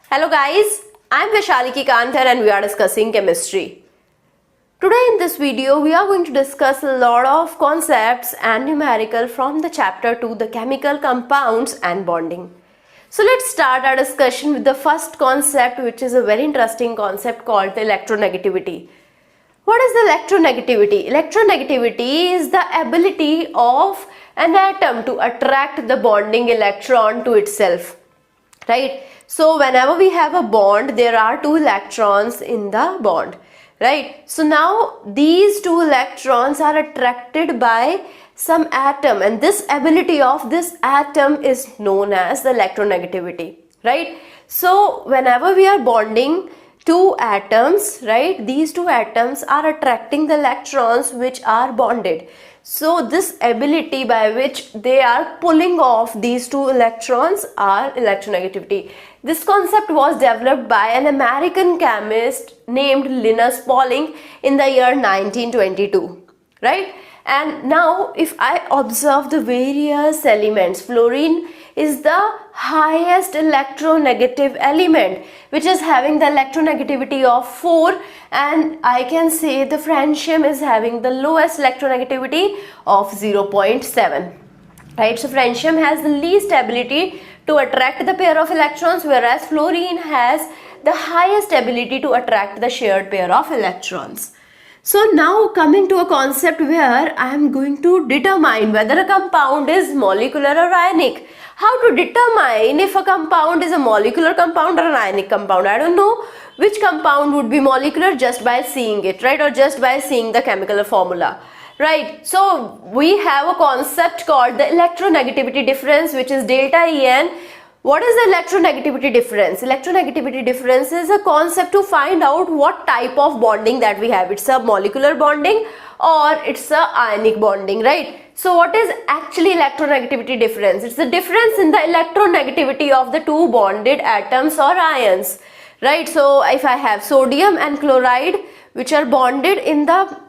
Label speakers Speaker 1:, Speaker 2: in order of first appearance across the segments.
Speaker 1: Hello guys, I'm Vaishali Kikan and we are discussing chemistry. Today in this video we are going to discuss a lot of concepts and numerical from the chapter 2, the chemical compounds and bonding. So let's start our discussion with the first concept, which is a very interesting concept called the electronegativity. What is the electronegativity? Electronegativity is the ability of an atom to attract the bonding electron to itself, right? So whenever we have a bond, there are two electrons in the bond, right? So now these two electrons are attracted by some atom, and this ability of this atom is known as the electronegativity, right? So whenever we are bonding two atoms, right, these two atoms are attracting the electrons which are bonded. So this ability by which they are pulling off these two electrons are electronegativity. This concept was developed by an American chemist named Linus Pauling in the year 1922, right? And now if I observe the various elements, fluorine is the highest electronegative element, which is having the electronegativity of 4, and I can say the francium is having the lowest electronegativity of 0.7, right? So francium has the least ability to attract the pair of electrons, whereas fluorine has the highest ability to attract the shared pair of electrons. So now coming to a concept where I am going to determine whether a compound is molecular or ionic. How to determine if a compound is a molecular compound or an ionic compound? I don't know which compound would be molecular just by seeing it, right? Or just by seeing the chemical formula, right? So we have a concept called the electronegativity difference, which is delta En. What is the electronegativity difference? Electronegativity difference is a concept to find out what type of bonding that we have. It's a molecular bonding or it's a ionic bonding, right? So what is actually electronegativity difference? It's the difference in the electronegativity of the two bonded atoms or ions, right? So if I have sodium and chloride which are bonded in the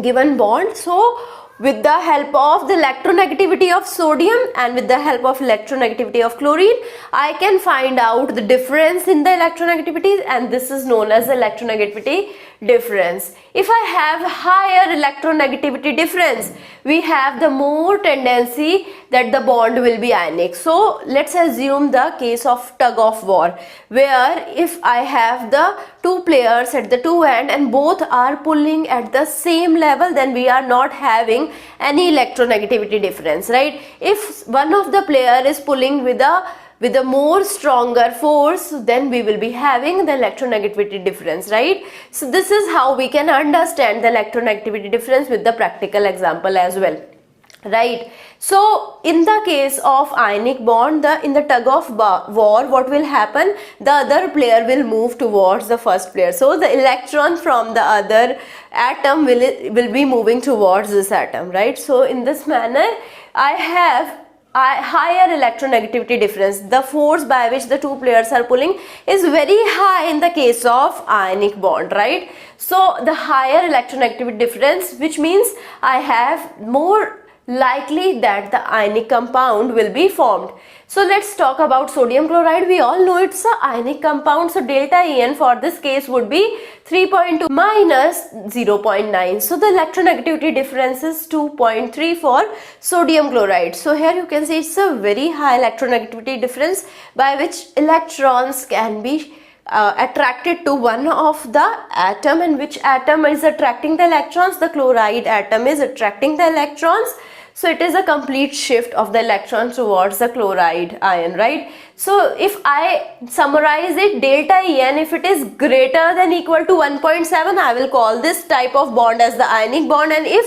Speaker 1: given bond, so with the help of the electronegativity of sodium and with the help of electronegativity of chlorine, I can find out the difference in the electronegativity, and this is known as electronegativity difference. If I have higher electronegativity difference, we have the more tendency that the bond will be ionic. So let's assume the case of tug of war, where if I have the two players at the two end and both are pulling at the same level, then we are not having any electronegativity difference, right? If one of the player is pulling with a more stronger force, then we will be having the electronegativity difference, right? So this is how we can understand the electronegativity difference with the practical example as well, right? So in the case of ionic bond, in the tug of war, what will happen? The other player will move towards the first player. So the electron from the other atom will be moving towards this atom, right? So in this manner, I have higher electronegativity difference. The force by which the two players are pulling is very high in the case of ionic bond, right? So the higher electronegativity difference, which means I have more likely that the ionic compound will be formed. So let's talk about sodium chloride. We all know it's an ionic compound, so delta En for this case would be 3.2 minus 0.9. So the electronegativity difference is 2.3 for sodium chloride. So here you can see it's a very high electronegativity difference by which electrons can be attracted to one of the atom, and which atom is attracting the electrons? The chloride atom is attracting the electrons. So it is a complete shift of the electrons towards the chloride ion, right? So if I summarize it, delta En, if it is greater than equal to 1.7, I will call this type of bond as the ionic bond, and if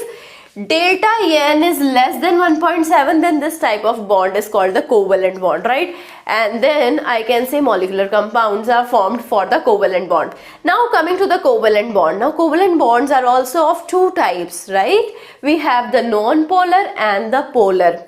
Speaker 1: delta En is less than 1.7, then this type of bond is called the covalent bond, right? And then I can say molecular compounds are formed for the covalent bond. Now coming to the covalent bond. Now covalent bonds are also of two types, right? We have the non-polar and the polar.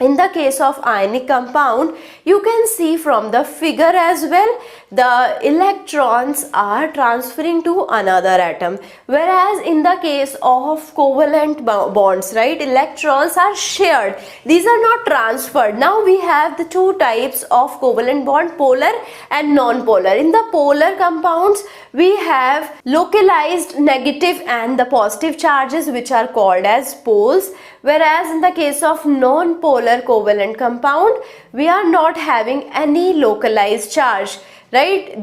Speaker 1: in the case of ionic compound, you can see from the figure as well, the electrons are transferring to another atom, whereas in the case of covalent bonds, right, electrons are shared, these are not transferred. Now we have the two types of covalent bond, polar and non-polar. In the polar compounds, we have localized negative and the positive charges, which are called as poles, whereas in the case of non-polar covalent compound, we are not having any localized charge, right?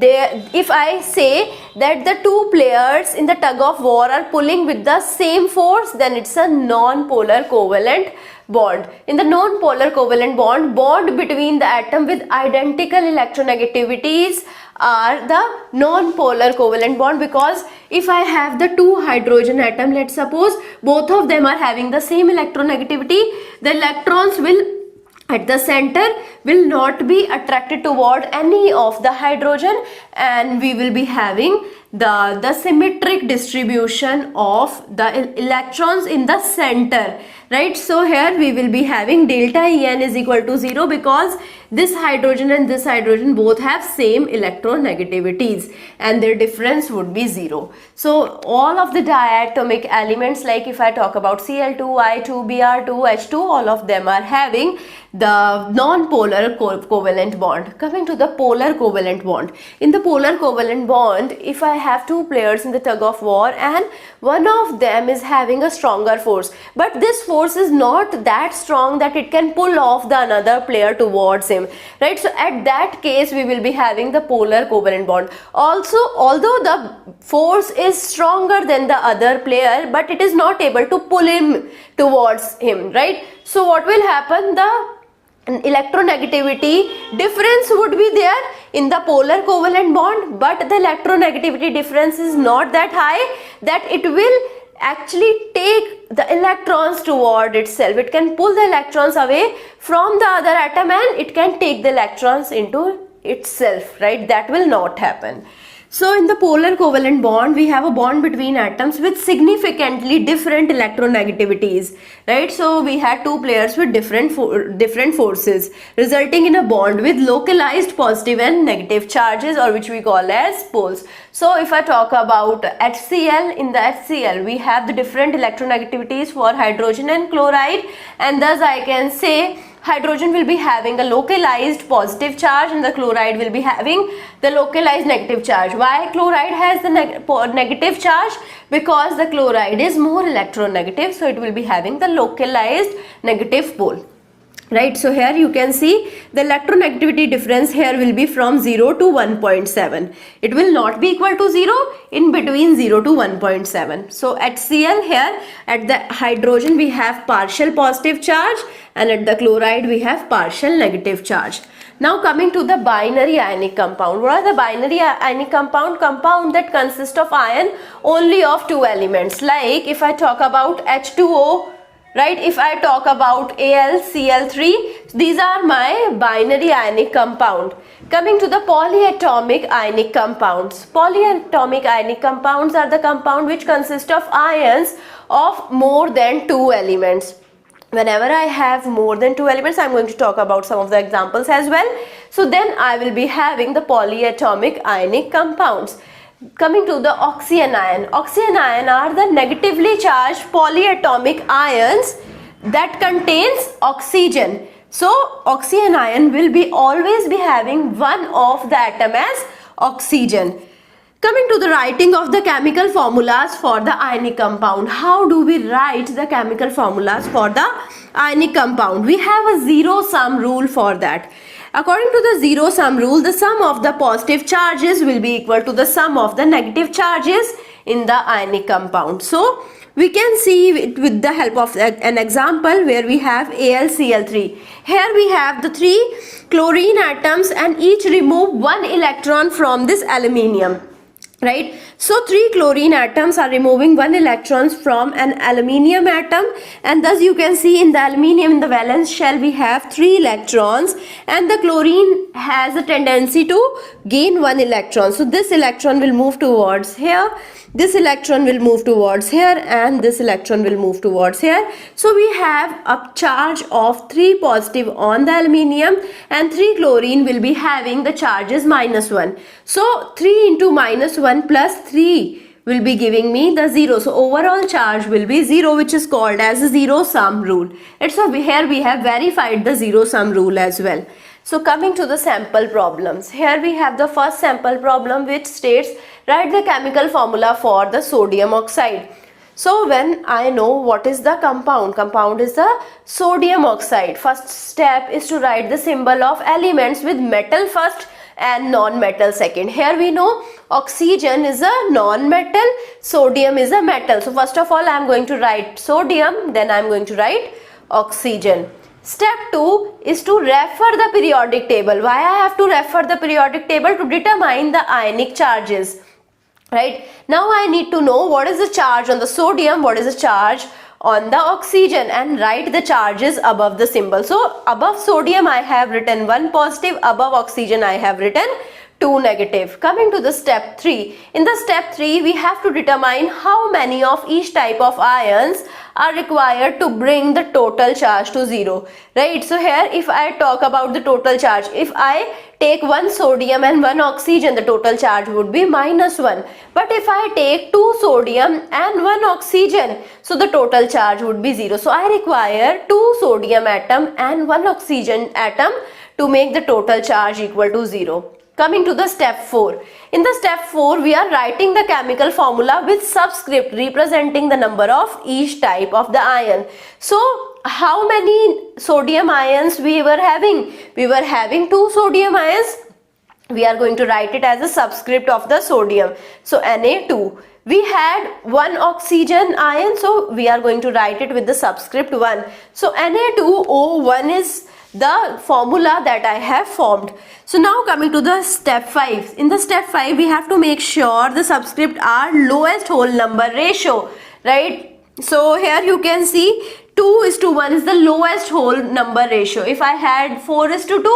Speaker 1: If I say that the two players in the tug of war are pulling with the same force, then it's a non-polar covalent bond. In the non-polar covalent bond between the atom with identical electronegativities are the non-polar covalent bond, because if I have the two hydrogen atom, let's suppose both of them are having the same electronegativity, the electrons will at the center will not be attracted toward any of the hydrogen, and we will be having the symmetric distribution of the electrons in the center, right? So here we will be having delta En is equal to 0, because this hydrogen and this hydrogen both have same electronegativities and their difference would be 0. So all of the diatomic elements, like if I talk about Cl2, I2, Br2, H2, all of them are having the non-polar covalent bond. Coming to the polar covalent bond. In the polar covalent bond, if I have two players in the tug of war and one of them is having a stronger force, but this force is not that strong that it can pull off the another player towards him, right? So at that case we will be having the polar covalent bond. Also, although the force is stronger than the other player, but it is not able to pull him towards him, right? So what will happen? The electronegativity difference would be there in the polar covalent bond, but the electronegativity difference is not that high that it will actually take the electrons toward itself. It can pull the electrons away from the other atom and it can take the electrons into itself, right? That will not happen. So in the polar covalent bond, we have a bond between atoms with significantly different electronegativities, right? So we had two players with different forces, resulting in a bond with localized positive and negative charges, or which we call as poles. So if I talk about HCl, in the HCl we have the different electronegativities for hydrogen and chloride, and thus I can say hydrogen will be having a localized positive charge and the chloride will be having the localized negative charge. Why chloride has the negative charge? Because the chloride is more electronegative, so it will be having the localized negative pole, right? So here you can see the electronegativity difference here will be from 0 to 1.7. It will not be equal to 0, in between 0 to 1.7. So at Cl here, at the hydrogen we have partial positive charge and at the chloride we have partial negative charge. Now coming to the binary ionic compound. What are the binary ionic compound? Compound that consist of ion only of two elements. Like if I talk about H2O, right, if I talk about AlCl3, these are my binary ionic compound. Coming to the polyatomic ionic compounds. Polyatomic ionic compounds are the compound which consist of ions of more than two elements. Whenever I have more than two elements, I'm going to talk about some of the examples as well. So then I will be having the polyatomic ionic compounds. Coming to the oxyanion. Oxyanion are the negatively charged polyatomic ions that contains oxygen. So oxyanion will be always be having one of the atom as oxygen. Coming to the writing of the chemical formulas for the ionic compound. How do we write the chemical formulas for the ionic compound? We have a zero-sum rule for that. According to the zero-sum rule, the sum of the positive charges will be equal to the sum of the negative charges in the ionic compound. So we can see it with the help of an example where we have AlCl3. Here we have the three chlorine atoms and each remove one electron from this aluminium. Right, so three chlorine atoms are removing one electron from an aluminium atom, and thus you can see in the aluminium, in the valence shell, we have three electrons, and the chlorine has a tendency to gain one electron. So this electron will move towards here, this electron will move towards here and this electron will move towards here. So we have a charge of 3 positive on the aluminium and 3 chlorine will be having the charges -1. So 3 into -1 plus 3 will be giving me the 0. So overall charge will be 0, which is called as a zero sum rule. So here we have verified the zero sum rule as well. So coming to the sample problems. Here we have the first sample problem which states write the chemical formula for the sodium oxide. So when I know what is the compound is the sodium oxide. First step is to write the symbol of elements with metal first and non-metal second. Here we know oxygen is a non-metal, sodium is a metal. So first of all I am going to write sodium, then I am going to write oxygen. Step 2 is to refer the periodic table. Why I have to refer the periodic table? To determine the ionic charges. Right? Now I need to know what is the charge on the sodium, what is the charge on the oxygen, and write the charges above the symbol. So above sodium I have written 1 positive, above oxygen I have written 2 negative. Coming to the step 3. In the step 3 we have to determine how many of each type of ions are required to bring the total charge to 0. Right? So here if I talk about the total charge, if I take 1 sodium and 1 oxygen, the total charge would be -1. But if I take 2 sodium and 1 oxygen, so the total charge would be 0. So I require 2 sodium atom and 1 oxygen atom to make the total charge equal to 0. Coming to the step 4. In the step 4 we are writing the chemical formula with subscript representing the number of each type of the ion. So how many sodium ions we were having? We were having 2 sodium ions. We are going to write it as a subscript of the sodium. So Na2. We had 1 oxygen ion, so we are going to write it with the subscript 1. So Na2O1 is the formula that I have formed. So now coming to the step 5. In the step 5 we have to make sure the subscript are lowest whole number ratio, right? So here you can see 2:1 is the lowest whole number ratio. If I had 4:2,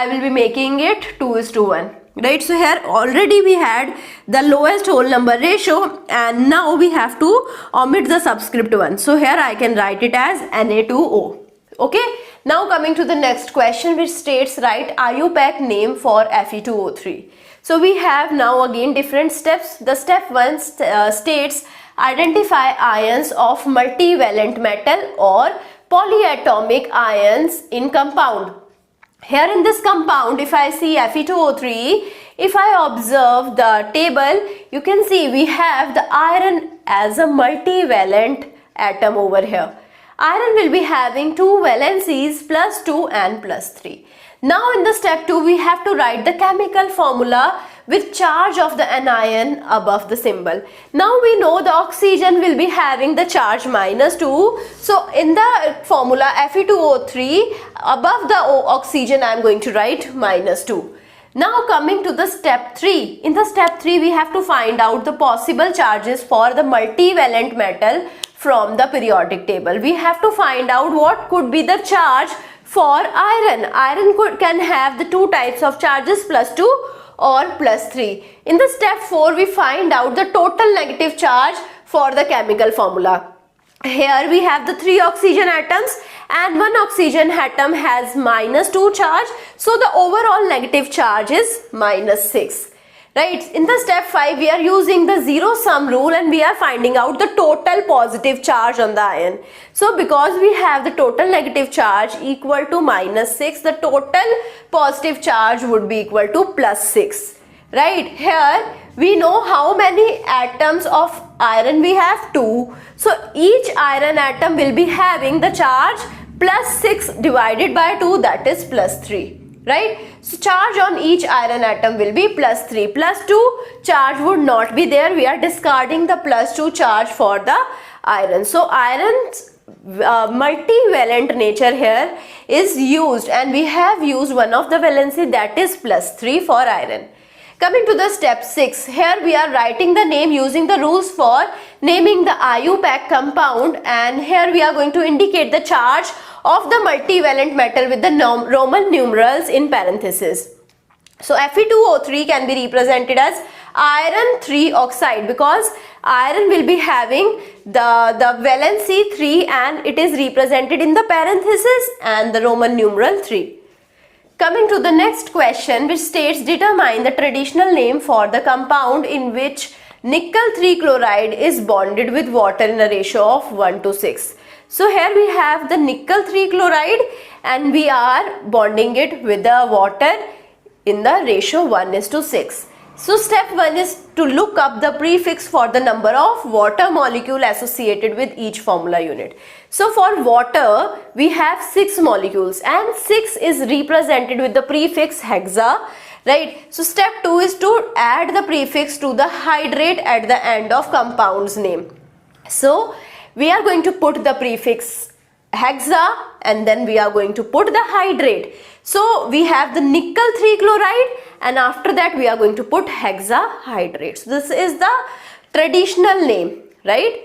Speaker 1: I will be making it 2:1. Right? So here already we had the lowest whole number ratio and now we have to omit the subscript 1. So here I can write it as Na2O. Okay? Now coming to the next question which states write IUPAC name for Fe2O3. So we have now again different steps. The step 1 states identify ions of multivalent metal or polyatomic ions in compound. Here in this compound, if I see Fe2O3, if I observe the table, you can see we have the iron as a multivalent atom over here. Iron will be having 2 valencies +2 and +3. Now in the step 2 we have to write the chemical formula with charge of the anion above the symbol. Now we know the oxygen will be having the charge -2. So in the formula Fe2O3 above the oxygen I am going to write -2. Now coming to the step 3. In the step 3 we have to find out the possible charges for the multivalent metal from the periodic table. We have to find out what could be the charge for iron. Iron can have the 2 types of charges, +2 or +3. In the step 4 we find out the total negative charge for the chemical formula. Here we have the 3 oxygen atoms and 1 oxygen atom has -2 charge. So the overall negative charge is -6. Right? In the step 5 we are using the zero sum rule and we are finding out the total positive charge on the ion. So because we have the total negative charge equal to -6, the total positive charge would be equal to +6. Right? Here we know how many atoms of iron we have, 2. So each iron atom will be having the charge +6 divided by 2, that is +3. Right? So charge on each iron atom will be +3. +2 charge would not be there. We are discarding the +2 charge for the iron. So iron's multivalent nature here is used and we have used one of the valency, that is +3 for iron. Coming to the step 6, here we are writing the name using the rules for naming the IUPAC compound, and here we are going to indicate the charge of the multivalent metal with the Roman numerals in parentheses. So Fe2O3 can be represented as iron 3 oxide, because iron will be having the valency 3 and it is represented in the parenthesis and the Roman numeral 3. Coming to the next question, which states determine the traditional name for the compound in which nickel 3 chloride is bonded with water in a ratio of 1 to 6. So here we have the nickel 3 chloride and we are bonding it with the water in the ratio 1:6. So step 1 is to look up the prefix for the number of water molecule associated with each formula unit. So for water we have 6 molecules and 6 is represented with the prefix hexa, right? So step 2 is to add the prefix to the hydrate at the end of compound's name. So we are going to put the prefix hexa and then we are going to put the hydrate. So we have the nickel 3 chloride and after that we are going to put hexahydrate. So this is the traditional name, right?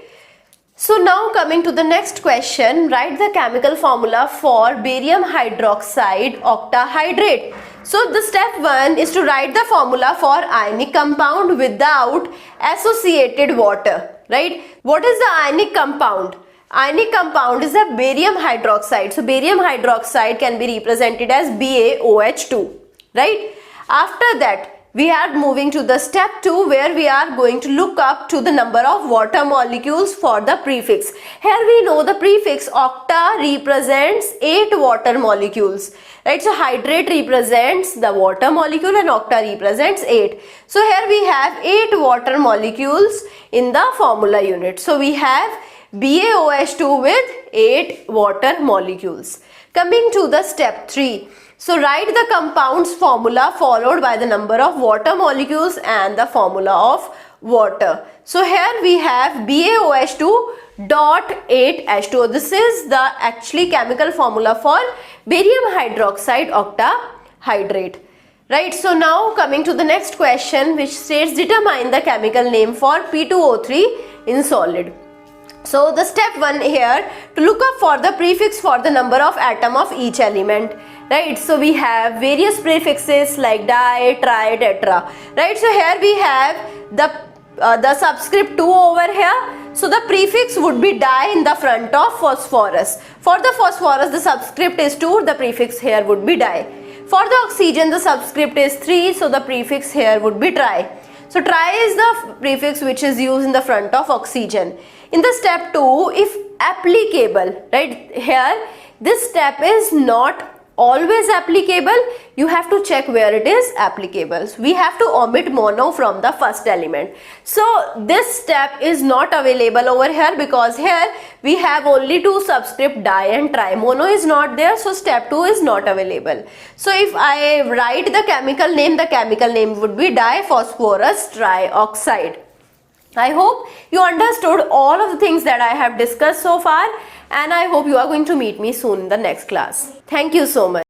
Speaker 1: So now coming to the next question, write the chemical formula for barium hydroxide octahydrate. So the step 1 is to write the formula for ionic compound without associated water, right? What is the ionic compound? Ionic compound is a barium hydroxide. So barium hydroxide can be represented as BaOH2, right? After that we are moving to the step 2 where we are going to look up to the number of water molecules for the prefix. Here we know the prefix octa represents 8 water molecules, right? So hydrate represents the water molecule and octa represents 8. So here we have 8 water molecules in the formula unit. So we have BaOH2 with 8 water molecules. Coming to the step 3. So write the compound's formula followed by the number of water molecules and the formula of water. So here we have BaOH2 dot 8H2O. This is the actually chemical formula for barium hydroxide octahydrate. Right, so now coming to the next question, which states determine the chemical name for P2O3 in solid. So the step 1 here, to look up for the prefix for the number of atom of each element, right? So we have various prefixes like di, tri, tetra, right? So here we have the subscript 2 over here. So the prefix would be di in the front of phosphorus. For the phosphorus the subscript is 2, the prefix here would be di. For the oxygen the subscript is 3, so the prefix here would be tri. So tri is the prefix which is used in the front of oxygen. In the step 2, if applicable, right, here this step is not always applicable, you have to check where it is applicable. So we have to omit mono from the first element. So this step is not available over here because here we have only 2 subscript di and tri. Mono is not there, so step 2 is not available. So if I write the chemical name would be diphosphorus trioxide. I hope you understood all of the things that I have discussed so far, and I hope you are going to meet me soon in the next class. Thank you so much.